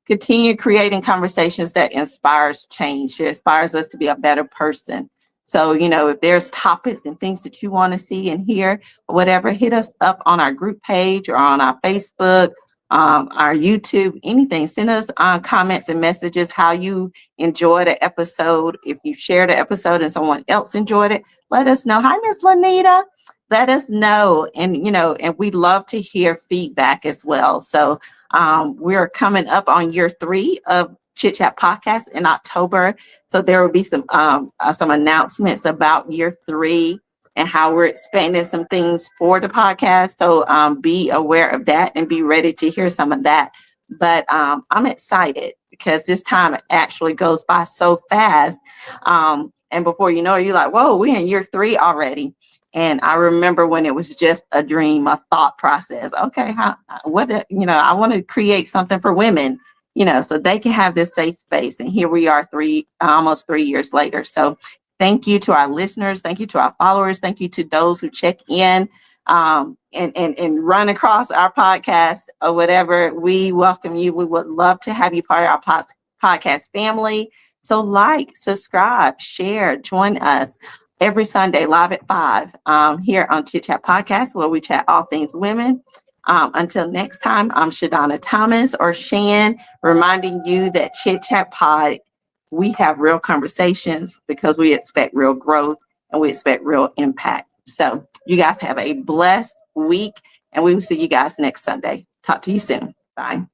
continue creating conversations that inspires change. It inspires us to be a better person. So, if there's topics and things that you want to see and hear, or whatever, hit us up on our group page or on our Facebook, our YouTube, anything. Send us comments and messages how you enjoyed the episode. If you shared the episode and someone else enjoyed it, let us know. Hi, Miss Lanita. Let us know. And, and we'd love to hear feedback as well. So we're coming up on year 3 of Chit Chat Podcast in October. So there will be some announcements about year 3 and how we're expanding some things for the podcast. So be aware of that and be ready to hear some of that. But I'm excited because this time actually goes by so fast. And before you know it, you're like, whoa, we're in year 3 already. And I remember when it was just a dream, a thought process. Okay, I want to create something for women, so they can have this safe space. And here we are almost 3 years later. So thank you to our listeners. Thank you to our followers. Thank you to those who check in and run across our podcast or whatever. We welcome you. We would love to have you part of our podcast family. So like, subscribe, share, join us every Sunday live at 5 here on Chit Chat Podcast, where we chat all things women. Until next time, I'm Shadonna Thomas, or Shan, reminding you that Chit Chat Pod, we have real conversations because we expect real growth and we expect real impact. So you guys have a blessed week, and we will see you guys next Sunday. Talk to you soon. Bye.